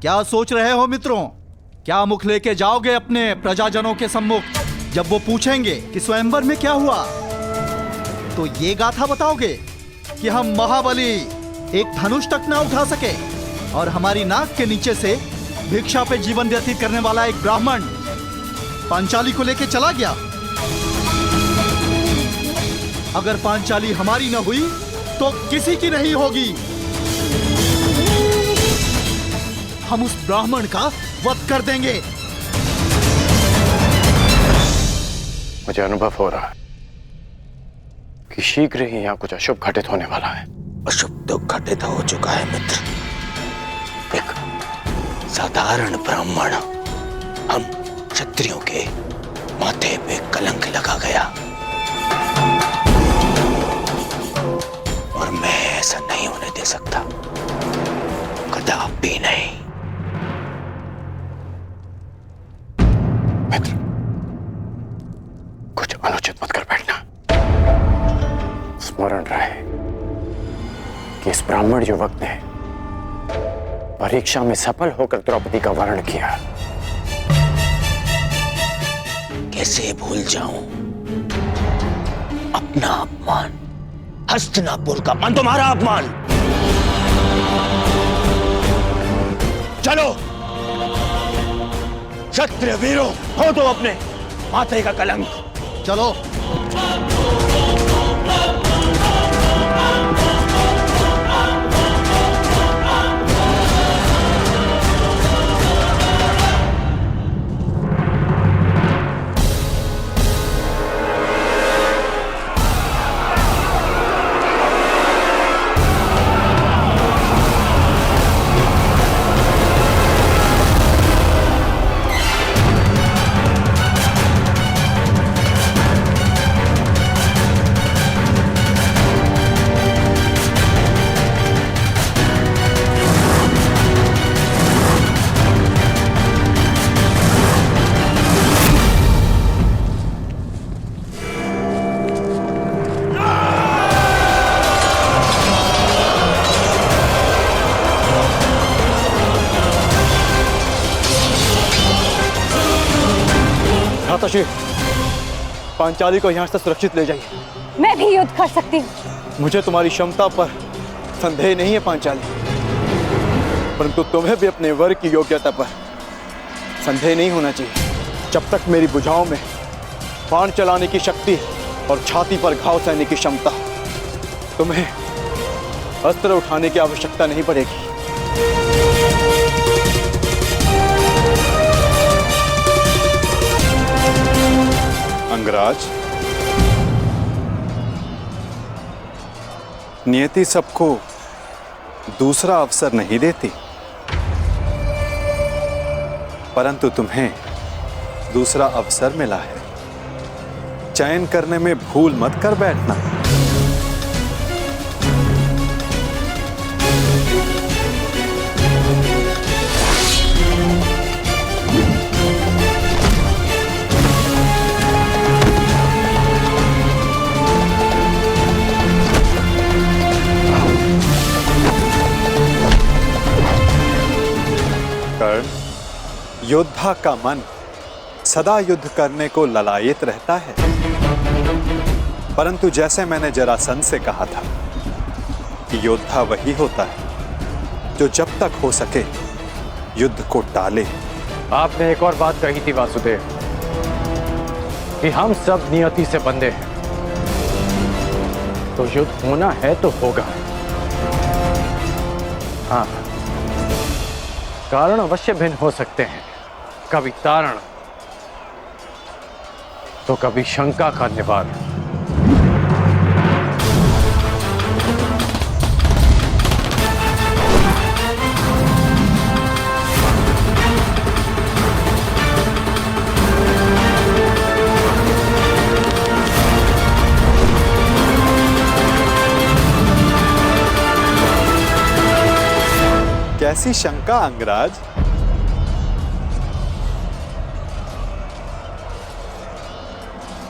क्या सोच रहे हो मित्रों? क्या मुख लेके जाओगे अपने प्रजाजनों के सम्मुख? जब वो पूछेंगे कि स्वयंवर में क्या हुआ, तो ये गाथा बताओगे कि हम महाबली एक धनुष तक ना उठा सके और हमारी नाक के नीचे से भिक्षा पे जीवन व्यतीत करने वाला एक ब्राह्मण पांचाली को लेके चला गया। अगर पांचाली हमारी न हुई तो किसी की नहीं होगी। हम उस ब्राह्मण का वध कर देंगे। मुझे अनुभव हो रहा है कि शीघ्र ही यहाँ कुछ अशुभ घटित होने वाला है। अशुभ तो घटित हो चुका है मित्र। एक साधारण ब्राह्मण हम क्षत्रियों के माथे पे कलंक लगा गया, और मैं ऐसा नहीं होने दे सकता, कदापि नहीं। मित्र, कुछ अनुचित मत कर बैठना। स्मरण रहे कि इस ब्राह्मण युवक ने परीक्षा में सफल होकर द्रौपदी का वर्ण किया। कैसे भूल जाऊं अपना अपमान, हस्तिनापुर का अपमान, तुम्हारा अपमान। चलो क्षत्रिय वीरों, हो तो अपने माथे का कलंक। चलो। पांचाली को यहां से सुरक्षित ले जाइए। मैं भी युद्ध कर सकती हूँ। मुझे तुम्हारी क्षमता पर संदेह नहीं है पांचाली, परंतु तुम्हें भी अपने वर की योग्यता पर संदेह नहीं होना चाहिए। जब तक मेरी भुजाओं में बाण चलाने की शक्ति और छाती पर घाव सहने की क्षमता, तुम्हें अस्त्र उठाने की आवश्यकता नहीं पड़ेगी। अंगराज, नियति सबको दूसरा अवसर नहीं देती, परंतु तुम्हें दूसरा अवसर मिला है। चयन करने में भूल मत कर बैठना। योद्धा का मन सदा युद्ध करने को ललायित रहता है, परंतु जैसे मैंने जरासंध से कहा था कि योद्धा वही होता है जो जब तक हो सके युद्ध को टाले। आपने एक और बात कही थी वासुदेव कि हम सब नियति से बंधे हैं, तो युद्ध होना है तो होगा। हाँ, कारण अवश्य भिन्न हो सकते हैं, कभी तारण तो कभी शंका का निवारण। कैसी शंका अंगराज?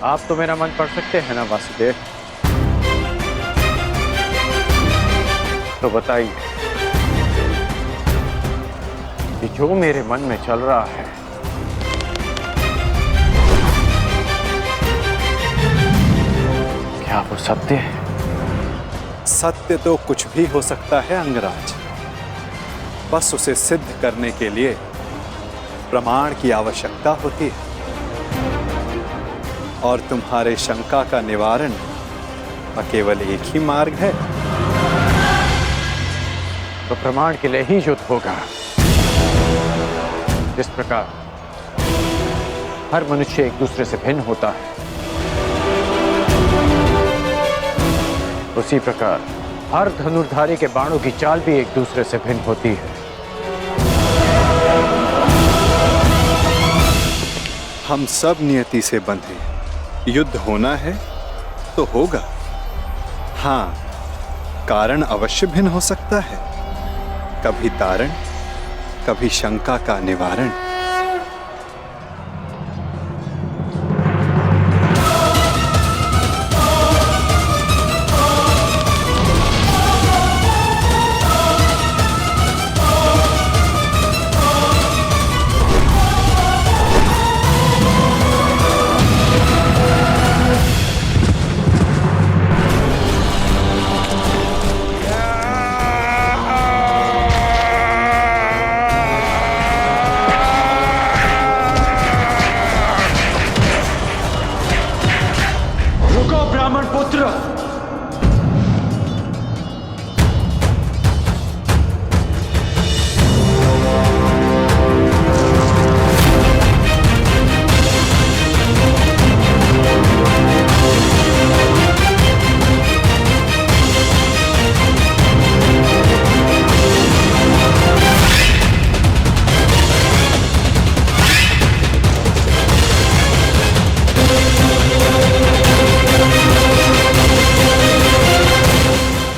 आप तो मेरा मन पढ़ सकते हैं ना वासुदेव, तो बताइए कि जो मेरे मन में चल रहा है क्या वो सत्य है? सत्य तो कुछ भी हो सकता है अंगराज, बस उसे सिद्ध करने के लिए प्रमाण की आवश्यकता होती है। और तुम्हारे शंका का निवारण का केवल एक ही मार्ग है। तो प्रमाण के लिए ही युद्ध होगा। जिस प्रकार हर मनुष्य एक दूसरे से भिन्न होता है, उसी प्रकार हर धनुर्धारी के बाणों की चाल भी एक दूसरे से भिन्न होती है। हम सब नियति से बंधे, युद्ध होना है तो होगा। हाँ, कारण अवश्य भिन्न हो सकता है, कभी तारण, कभी शंका का निवारण।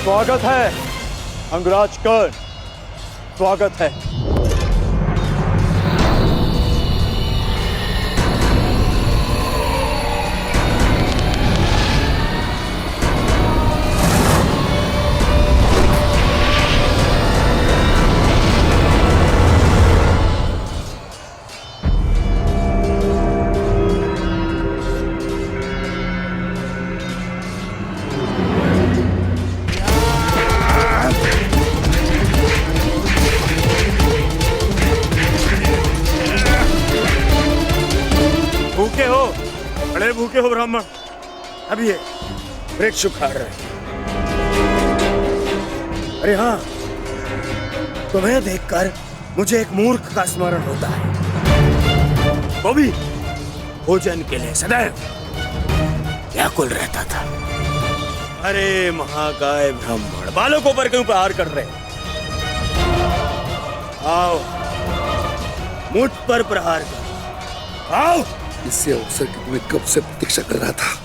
स्वागत है अंगराज कर्ण, स्वागत है। भूखे हो, बड़े भूखे हो ब्राह्मण। अब ये वृक्ष उखाड़ रहे। अरे हाँ, तुम्हें देखकर मुझे एक मूर्ख का स्मरण होता है, वो भी भोजन के लिए सदैव व्याकुल रहता था। अरे महाकाय ब्राह्मण, बालकों पर क्यों प्रहार कर रहे? आओ, मुझ पर प्रहार करो, आओ। इससे अवसर की तुम्हें कब से प्रतीक्षा कर रहा था।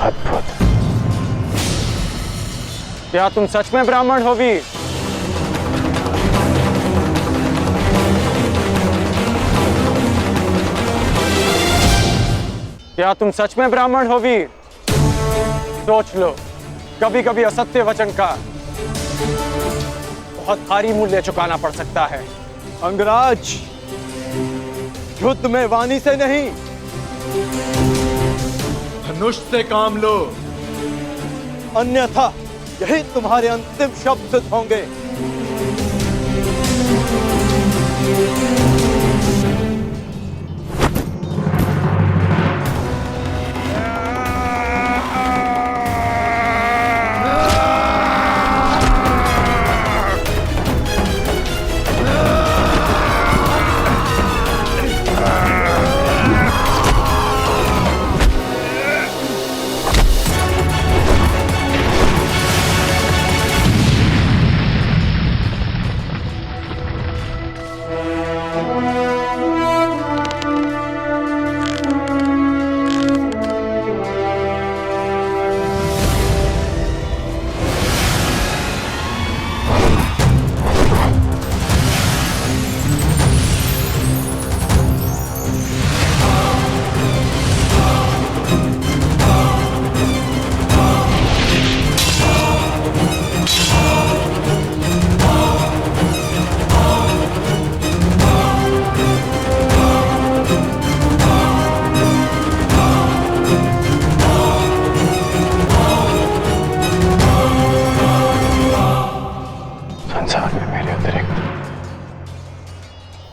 अद्भुत। क्या तुम सच में ब्राह्मण हो वीर? क्या तुम सच में ब्राह्मण हो वीर? सोच लो, कभी कभी असत्य वचन का बहुत भारी मूल्य चुकाना पड़ सकता है। अंगराज, युद्ध में वाणी से नहीं, धनुष से काम लो, अन्यथा यही तुम्हारे अंतिम शब्द होंगे।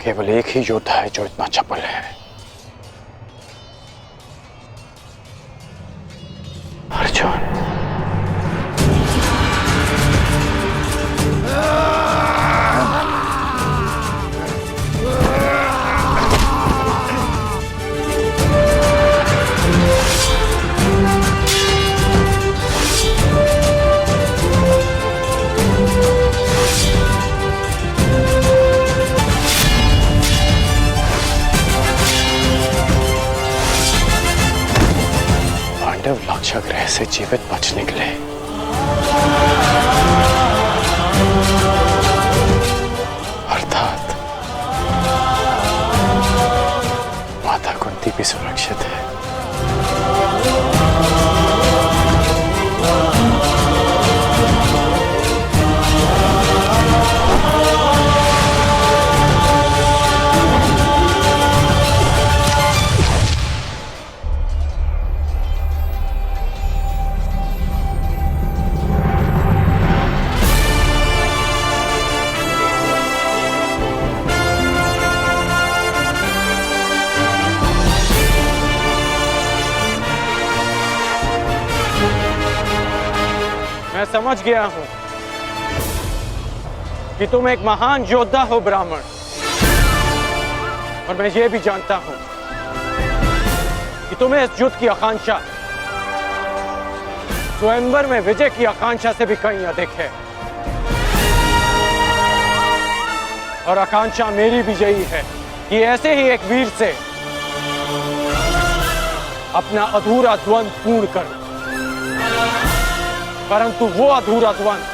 केवल एक ही योद्धा है जो इतना चपल है, अर्जुन। लाक्षागृह से जीवित बच निकले। अर्थात माता कुंती भी सुरक्षित है। मैं समझ गया हूं कि तुम एक महान योद्धा हो ब्राह्मण, और मैं ये भी जानता हूं कि तुम्हें इस युद्ध की आकांक्षा स्वयंवर में विजय की आकांक्षा से भी कहीं अधिक है। और आकांक्षा मेरी भी यही है कि ऐसे ही एक वीर से अपना अधूरा द्वंद्व पूर्ण करूं। परंतु वो अधूरा द्वंद्व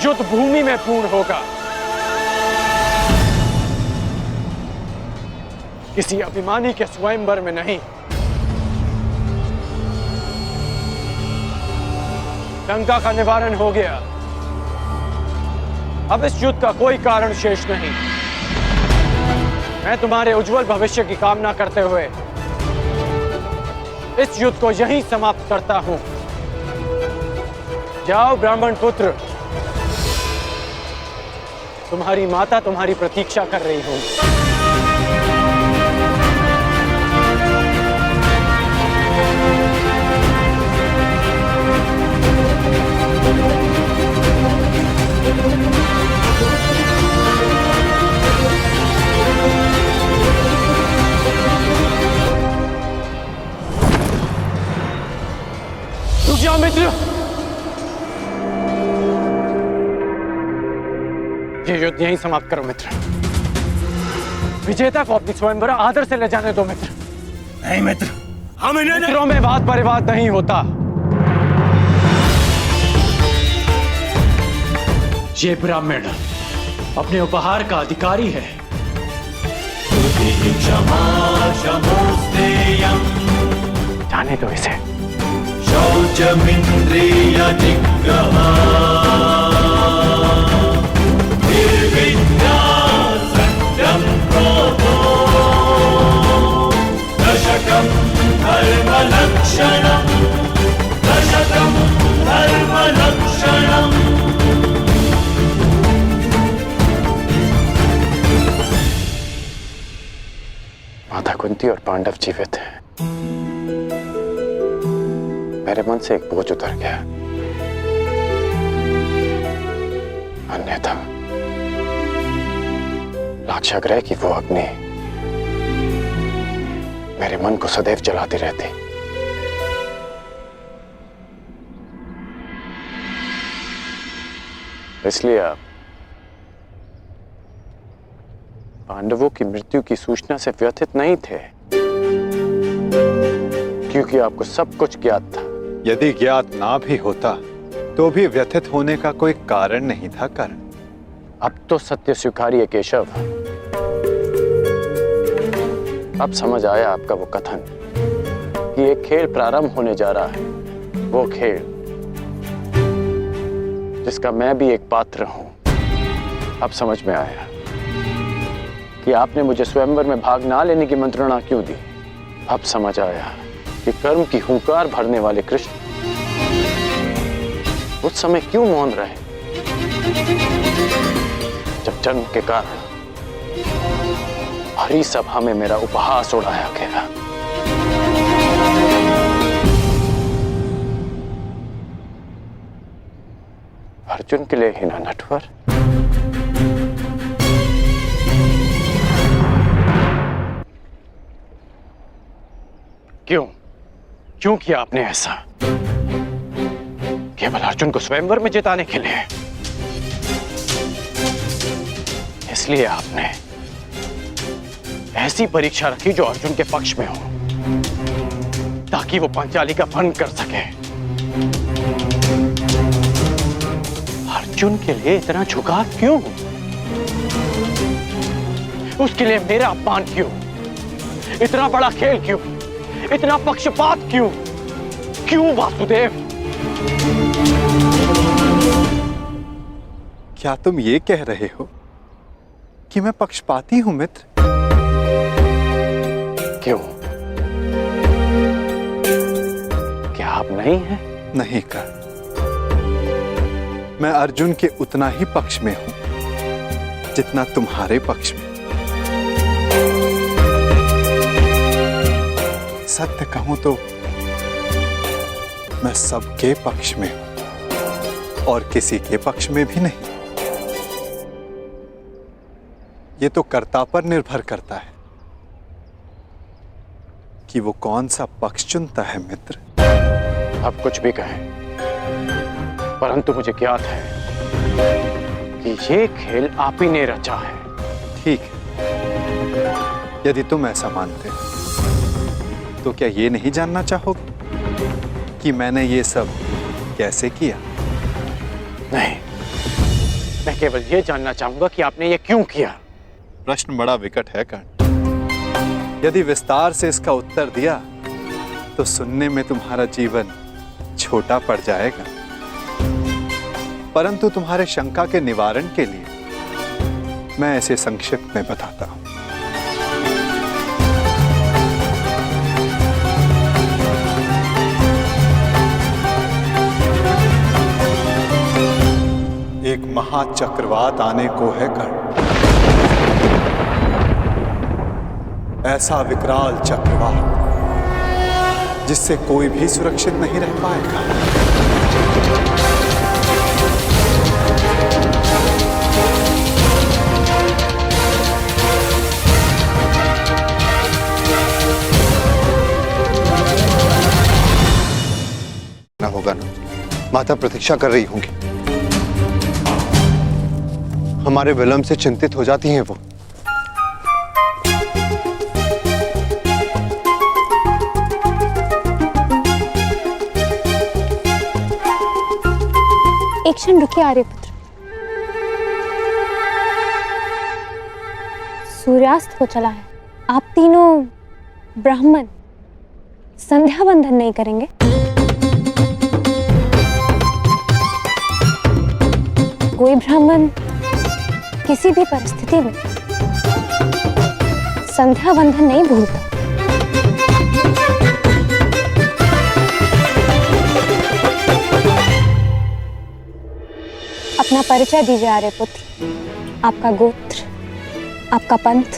युद्ध भूमि में पूर्ण होगा, किसी अभिमानी के स्वयंवर में नहीं। लंका का निवारण हो गया, अब इस युद्ध का कोई कारण शेष नहीं। मैं तुम्हारे उज्जवल भविष्य की कामना करते हुए इस युद्ध को यहीं समाप्त करता हूं। जाओ ब्राह्मण पुत्र, तुम्हारी माता तुम्हारी प्रतीक्षा कर रही होगी। रुक जाओ मित्र, ये युद्ध यहीं समाप्त करो मित्र। विजेता को अपनी स्वयंवर आदर से ले जाने दो मित्र। नहीं मित्र, हम इन्हें मित्रों में वाद परिवाद नहीं होता। ये ब्राह्मण अपने उपहार का अधिकारी है। जाने दो इसे। दशकं धर्मलक्षणं दशकं कुंती और पांडव जीवित हैं। मेरे मन से एक बोझ उतर गया। अन्यथा लाक्षागृह की वो अग्नि मेरे मन को सदैव जलाती रहती। इसलिए आप पांडवों की मृत्यु की सूचना से व्यथित नहीं थे, क्योंकि आपको सब कुछ ज्ञात था। यदि ज्ञात ना भी होता तो भी व्यथित होने का कोई कारण नहीं था कर्ण। अब तो सत्य स्वीकारिए केशव। अब समझ आया आपका वो कथन कि एक खेल प्रारंभ होने जा रहा है, वो खेल जिसका मैं भी एक पात्र हूं। अब समझ में आया कि आपने मुझे स्वयंवर में भाग ना लेने की मंत्रणा क्यों दी। अब समझ आया कि कर्म की हुंकार भरने वाले कृष्ण उस समय क्यों मौन रहे, जब जन्म के कारण भरी सभा में मेरा उपहास उड़ाया गया। अर्जुन के लिए ही ना नटवर। क्यों किया आपने ऐसा? केवल अर्जुन को स्वयंवर में जिताने के लिए? इसलिए आपने ऐसी परीक्षा रखी जो अर्जुन के पक्ष में हो, ताकि वो पांचाली का भंग कर सके। अर्जुन के लिए इतना झुकाव क्यों? उसके लिए मेरा अपमान क्यों? इतना बड़ा खेल क्यों? इतना पक्षपात क्यों? क्यों वासुदेव? क्या तुम ये कह रहे हो कि मैं पक्षपाती हूं मित्र? क्यों? क्या आप नहीं हैं? नहीं कर। मैं अर्जुन के उतना ही पक्ष में हूं जितना तुम्हारे पक्ष में। सत्य कहूं तो मैं सबके पक्ष में हूं और किसी के पक्ष में भी नहीं। ये तो कर्ता पर निर्भर करता है कि वो कौन सा पक्ष चुनता है मित्र। आप कुछ भी कहें, परंतु मुझे ज्ञात है कि ये खेल आप ही ने रचा है। ठीक है, यदि तुम ऐसा मानते हो तो क्या ये नहीं जानना चाहोगे कि मैंने ये सब कैसे किया? नहीं, मैं केवल ये जानना चाहूंगा कि आपने ये क्यों किया। प्रश्न बड़ा विकट है कर्ण। यदि विस्तार से इसका उत्तर दिया तो सुनने में तुम्हारा जीवन छोटा पड़ जाएगा, परंतु तुम्हारे शंका के निवारण के लिए मैं ऐसे संक्षिप्त में बताता हूं। एक महाचक्रवात आने को है कर्ण। ऐसा विकराल चक्रवात जिससे कोई भी सुरक्षित नहीं रह पाएगा। ना होगा ना, माता प्रतीक्षा कर रही होंगी। हमारे विलंब से चिंतित हो जाती हैं वो। एक क्षण रुकिए आर्यपुत्र। सूर्यास्त हो चला है। आप तीनों ब्राह्मण संध्या बंधन नहीं करेंगे? कोई ब्राह्मण किसी भी परिस्थिति में संध्या बंधन नहीं भूलता। अपना परिचय दीजिए आर्यपुत्र। आपका गोत्र, आपका पंथ,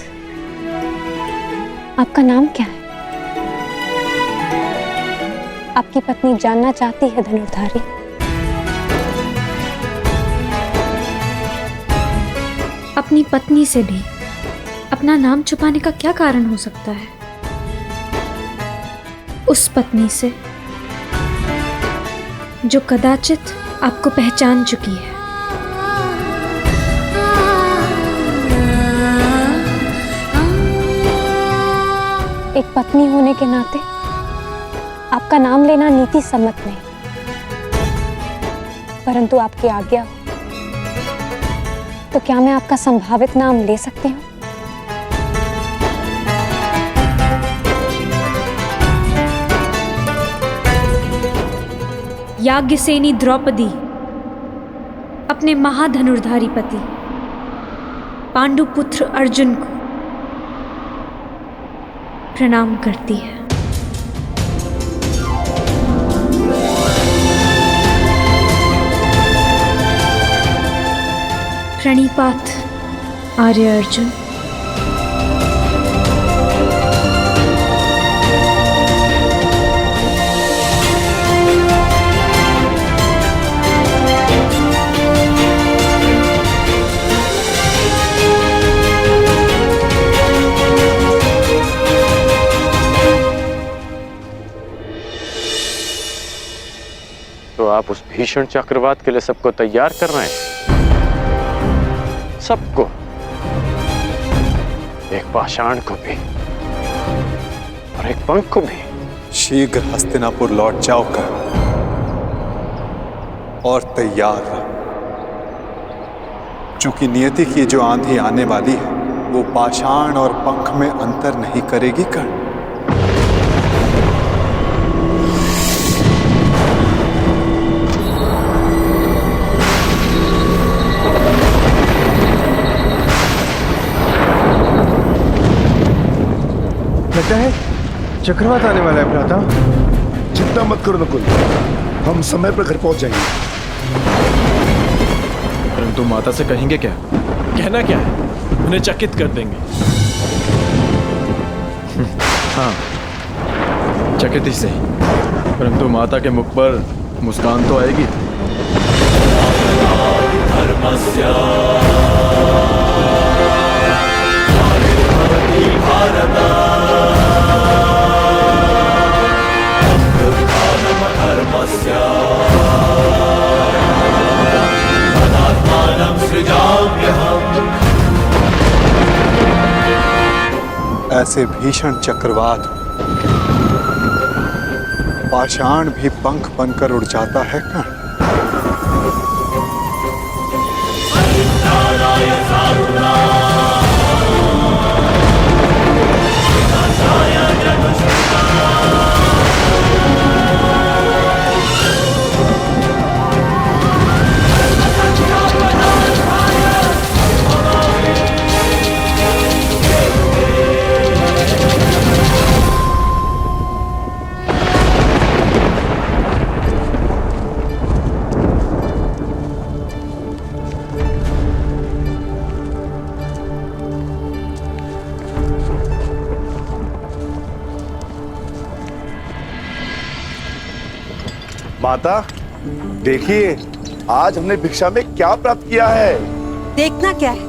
आपका नाम क्या है? आपकी पत्नी जानना चाहती है धनुर्धारी। अपनी पत्नी से भी अपना नाम छुपाने का क्या कारण हो सकता है? उस पत्नी से जो कदाचित आपको पहचान चुकी है। एक पत्नी होने के नाते आपका नाम लेना नीति सम्मत नहीं, परंतु आपकी आज्ञा हो तो क्या मैं आपका संभावित नाम ले सकती हूँ? याज्ञसेनी द्रौपदी अपने महाधनुर्धारी पति पांडुपुत्र अर्जुन को प्रणाम करती है। प्रणिपात आर्य अर्जुन। तो आप उस भीषण चक्रवात के लिए सबको तैयार कर रहे हैं? सबको, एक पाषाण को भी और एक पंख को भी। शीघ्र हस्तिनापुर लौट जाओ कर और तैयार रहो, क्योंकि नियति की जो आंधी आने वाली है वो पाषाण और पंख में अंतर नहीं करेगी कर्ण। लगता है चक्रवात आने वाला है भ्राता। चिंता मत करो नकुल, हम समय पर घर पहुंच जाएंगे। परंतु माता से कहेंगे क्या? कहना क्या है? उन्हें चकित कर देंगे। हाँ, चकित ही सही, परंतु माता के मुख पर मुस्कान तो आएगी। ऐसे भीषण चक्रवात पाषाण भी पंख बनकर उड़ जाता है कर्ण। माता देखिए, आज हमने भिक्षा में क्या प्राप्त किया है। देखना क्या है,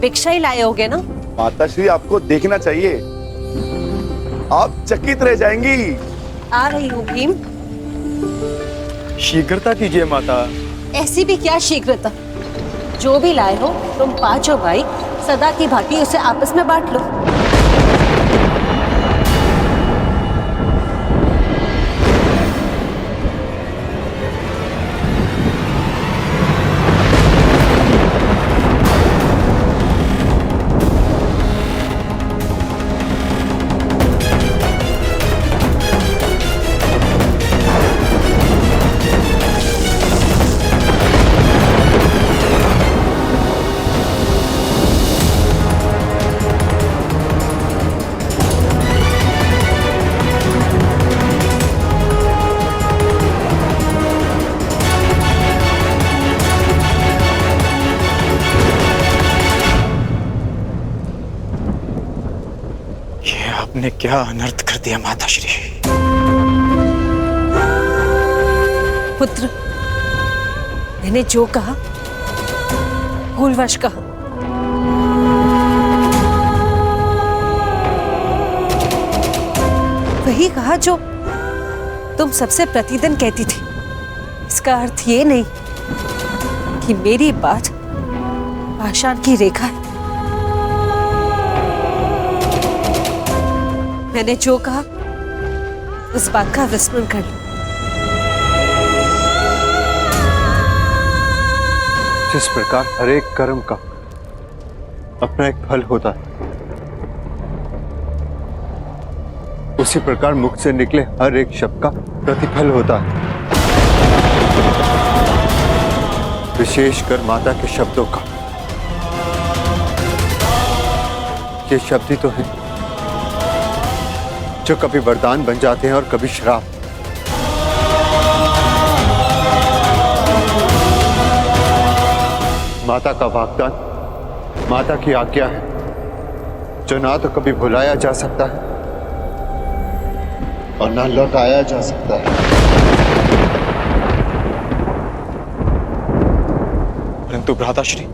भिक्षा ही लाए होगे ना। माता श्री, आपको देखना चाहिए, आप चकित रह जाएंगी। आ रही हूँ भीम। शीघ्रता कीजिए माता। ऐसी भी क्या शीघ्रता, जो भी लाए हो तुम पांचों भाई सदा की भांति उसे आपस में बांट लो। तुमने क्या अनर्थ कर दिया माताश्री। पुत्र, मैंने जो कहा भूलवश कहा। वही कहा जो तुम सबसे प्रतिदिन कहती थी। इसका अर्थ ये नहीं कि मेरी बात पाषाण की रेखा है। मैंने जो कहा उस बात का विस्मरण कर लो। जिस प्रकार हर एक कर्म का अपना एक फल होता है, उसी प्रकार मुख से निकले हर एक शब्द का प्रतिफल होता है। विशेषकर माता के शब्दों का। ये शब्द ही तो हैं जो कभी वरदान बन जाते हैं और कभी श्राप। माता का वाग्दान माता की आज्ञा है, जो ना तो कभी भुलाया जा सकता है और ना लौटाया जा सकता है। परंतु भ्राताश्री,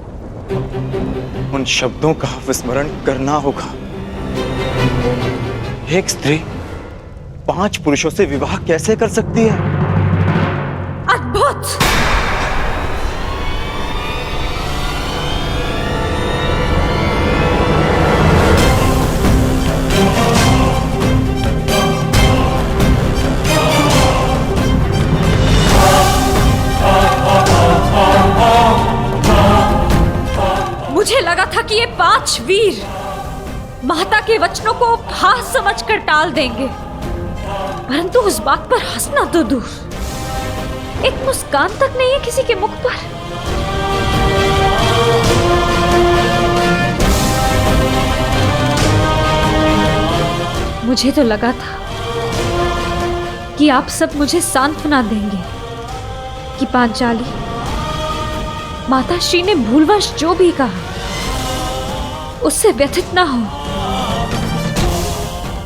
उन शब्दों का विस्मरण करना होगा। एक स्त्री 5 पुरुषों से विवाह कैसे कर सकती है? अद्भुत! मुझे लगा था कि ये 5 वीर माता के वचनों को हास समझकर टाल देंगे, परंतु उस बात पर हंसना तो दूर, एक मुस्कान तक नहीं है किसी के मुख पर। मुझे तो लगा था कि आप सब मुझे सांत्वना देंगे कि पांचाली, माताश्री ने भूलवश जो भी कहा उससे व्यथित ना हो,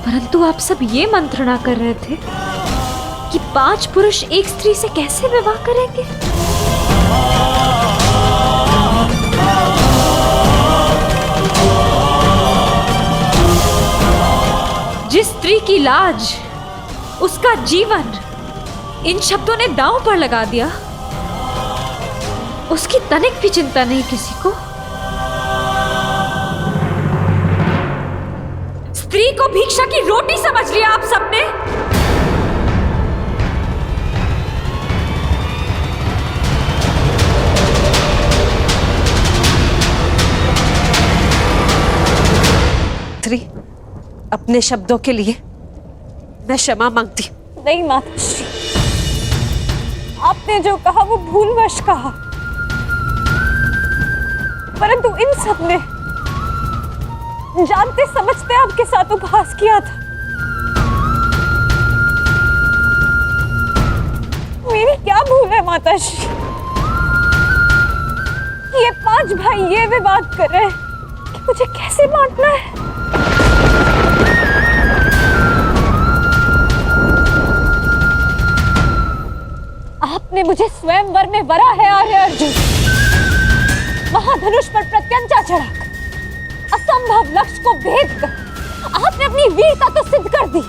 परंतु आप सब ये मंत्रणा कर रहे थे कि 5 पुरुष एक स्त्री से कैसे विवाह करेंगे। जिस स्त्री की लाज, उसका जीवन इन शब्दों ने दांव पर लगा दिया, उसकी तनिक भी चिंता नहीं किसी को। स्त्री को भिक्षा की रोटी समझ लिया आप सबने। स्त्री, अपने शब्दों के लिए मैं क्षमा मांगती हूं। नहीं माताश्री, आपने जो कहा वो भूलवश कहा, परंतु इन सब ने जानते समझते आपके साथ उपहास किया था। मेरी क्या भूल है माताश्री? ये 5 भाई ये विवाद कर रहे हैं कि मुझे कैसे बांटना है। आपने मुझे स्वयंवर में वरा है आर्य अर्जुन, महाधनुष पर प्रत्यंचा चढ़ाकर असंभव लक्ष्य को भेद कर आपने अपनी वीरता तो सिद्ध कर दी,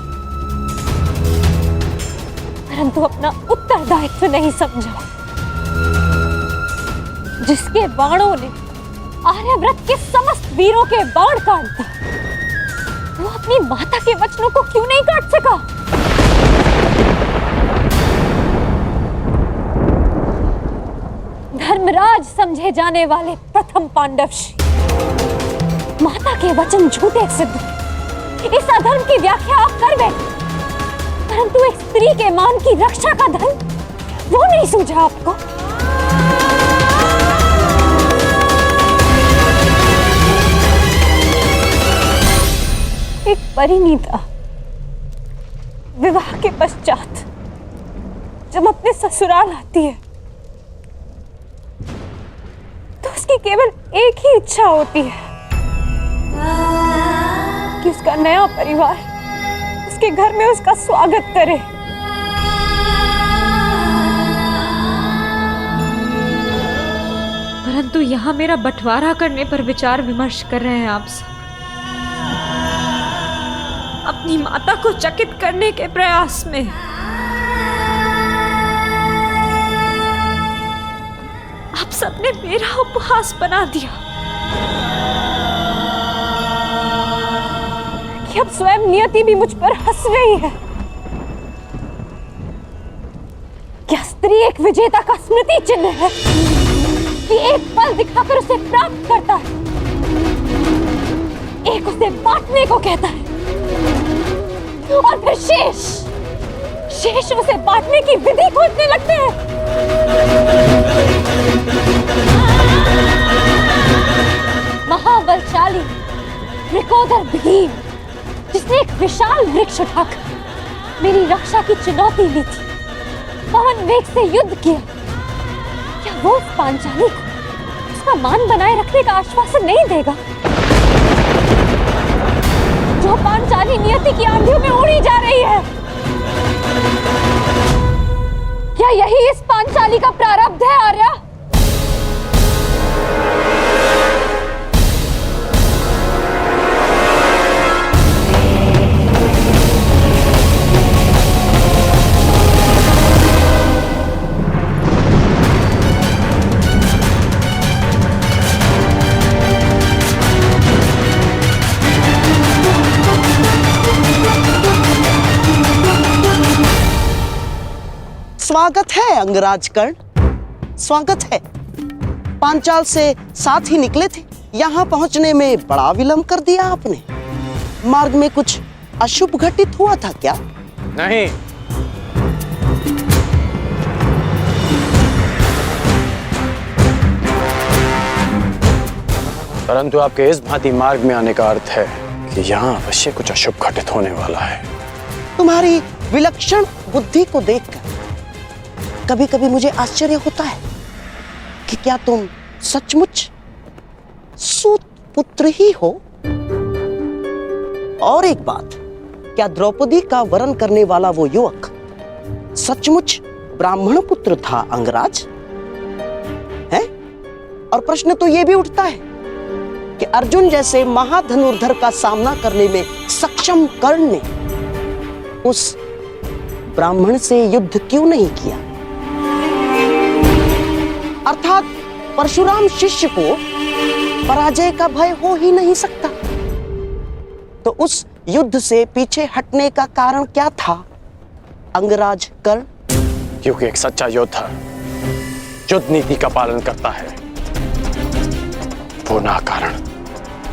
परंतु अपना उत्तरदायित्व नहीं समझा। जिसके बाणों ने आर्यव्रत के समस्त वीरों के बाण काट दिए, वो अपनी माता के वचनों को क्यों नहीं काट सका? धर्मराज समझे जाने वाले प्रथम पांडव श्री, माता के वचन झूठे सिद्ध। इस अधर्म की व्याख्या आप कर बैठे, परंतु एक स्त्री के मान की रक्षा का धर्म वो नहीं सूझा आपको। एक परिणीता विवाह के पश्चात जब अपने ससुराल आती है तो उसकी केवल एक ही इच्छा होती है कि उसका नया परिवार उसके घर में उसका स्वागत करे। परंतु यहाँ मेरा बंटवारा करने पर विचार विमर्श कर रहे हैं आप सब, अपनी माता को चकित करने के प्रयास में। आप सबने मेरा उपहास बना दिया कि अब स्वयं नियति भी मुझ पर हंस रही है। क्या स्त्री एक विजेता का स्मृति चिन्ह है कि एक पल दिखाकर उसे प्राप्त करता है, एक उसे बांटने को कहता है और फिर शेष उसे बांटने की विधि खोजने लगते हैं। महाबलशाली वृकोदर भीम, जिसने एक विशाल वृक्ष उठाकर मेरी रक्षा की चुनौती ली थी, पवन वेग से युद्ध किया, क्या वो उस पांचाली को उसका मान बनाए रखने का आश्वासन नहीं देगा? जो पांचाली नियति की आंधियों में उड़ी जा रही है, क्या यही इस पांचाली का प्रारब्ध है आर्या? स्वागत है अंगराज कर्ण, स्वागत है। पांचाल से साथ ही निकले थे, यहाँ पहुंचने में बड़ा विलंब कर दिया आपने। मार्ग में कुछ अशुभ घटित हुआ था क्या? नहीं, परंतु आपके इस भांति मार्ग में आने का अर्थ है कि यहाँ अवश्य कुछ अशुभ घटित होने वाला है। तुम्हारी विलक्षण बुद्धि को देखकर कभी कभी मुझे आश्चर्य होता है कि क्या तुम सचमुच सूत पुत्र ही हो? और एक बात, क्या द्रौपदी का वरण करने वाला वो युवक सचमुच ब्राह्मण पुत्र था अंगराज? है? और प्रश्न तो ये भी उठता है कि अर्जुन जैसे महाधनुर्धर का सामना करने में सक्षम कर्ण ने उस ब्राह्मण से युद्ध क्यों नहीं किया? अर्थात परशुराम शिष्य को पराजय का भय हो ही नहीं सकता। तो उस युद्ध से पीछे हटने का कारण क्या था अंगराज कर्ण? क्योंकि एक सच्चा योद्धा युद्ध नीति का पालन करता है, वो ना कारण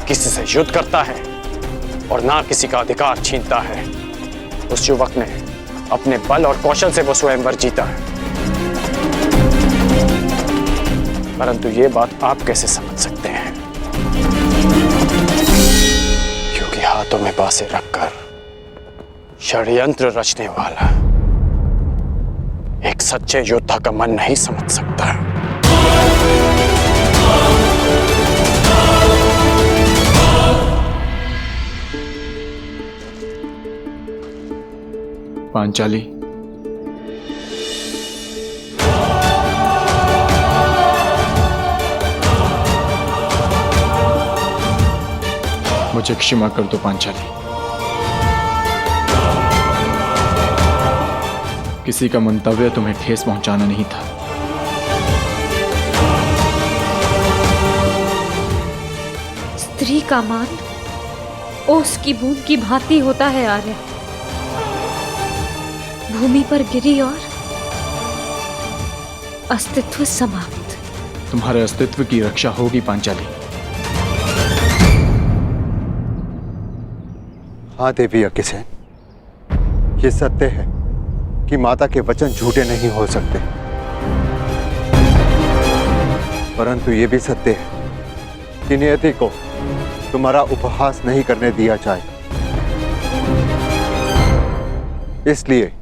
किसी से युद्ध करता है और ना किसी का अधिकार छीनता है। उस युवक ने अपने बल और कौशल से वो स्वयंवर जीता है। परंतु ये बात आप कैसे समझ सकते हैं? क्योंकि हाथों में बांसे रखकर षड्यंत्र रचने वाला एक सच्चे योद्धा का मन नहीं समझ सकता। पांचाली, मुझे क्षमा कर दो पांचाली। किसी का मंतव्य तुम्हें ठेस पहुंचाना नहीं था। स्त्री का मान ओस की बूंद की भांति होता है आर्य, भूमि पर गिरी और अस्तित्व समाप्त। तुम्हारे अस्तित्व की रक्षा होगी पांचाली। हाँ देवी अग्निसेन, ये सत्य है कि माता के वचन झूठे नहीं हो सकते, परंतु ये भी सत्य है कि नियति को तुम्हारा उपहास नहीं करने दिया जाए। इसलिए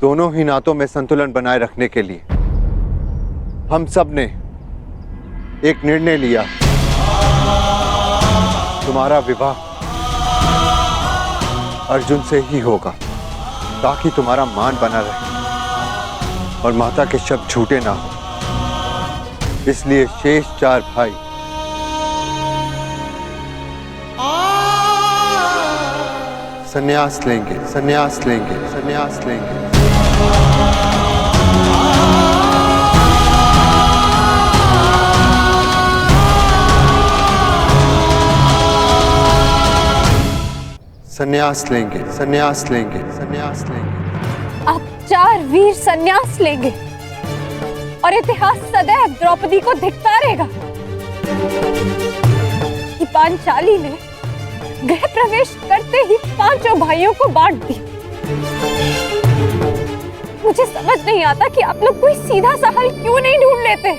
दोनों ही नातों में संतुलन बनाए रखने के लिए हम सब ने एक निर्णय लिया। तुम्हारा विवाह अर्जुन से ही होगा, ताकि तुम्हारा मान बना रहे और माता के शब्द झूठे ना हो। इसलिए शेष 4 भाई संन्यास लेंगे, संन्यास लेंगे, संन्यास लेंगे। संन्यास लेंगे, संन्यास लेंगे, संन्यास लेंगे। आप 4 वीर संन्यास लेंगे और इतिहास सदैव द्रौपदी को धिक्कारेगा कि पांचाली ने गृह प्रवेश करते ही 5 भाइयों को बांट दी। मुझे समझ नहीं आता कि आप लोग कोई सीधा सा हल क्यों नहीं ढूंढ लेते।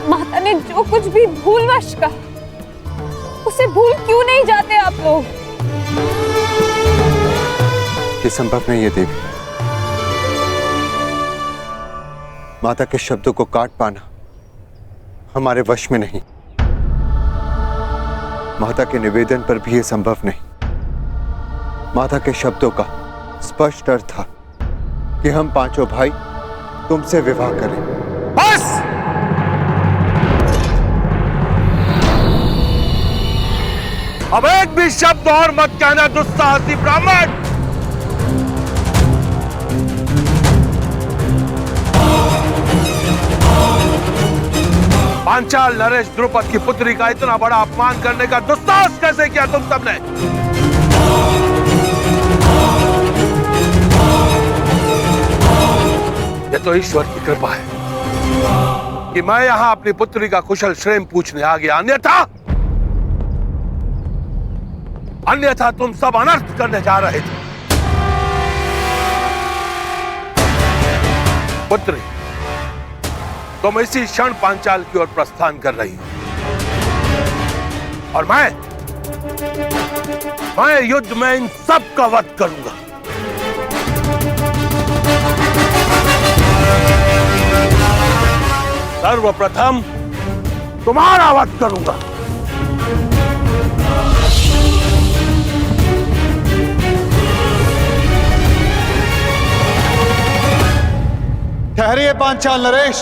माता ने जो कुछ भी भूलवश कहा, उसे भूल क्यों नहीं जाते आप लोग? ये संभव नहीं है देवी। माता के शब्दों को काट पाना हमारे वश में नहीं। माता के निवेदन पर भी यह संभव नहीं। माता के शब्दों का स्पष्ट अर्थ था कि हम 5 भाई तुमसे विवाह करें। बस! अब एक भी शब्द और मत कहना दुस्साहसी ब्राह्मण। पांचाल नरेश द्रुपद की पुत्री का इतना बड़ा अपमान करने का दुस्साहस कैसे किया तुम सबने? यह तो ईश्वर की कृपा है कि मैं यहां अपनी पुत्री का कुशल क्षेम पूछने आ गया, अन्यथा तुम सब अनर्थ करने जा रहे थे। पुत्री, तुम इसी क्षण पांचाल की ओर प्रस्थान कर रही हो और मैं युद्ध में इन सब का वध करूंगा। सर्वप्रथम तुम्हारा वध करूंगा। ठहरिए पांचाल नरेश।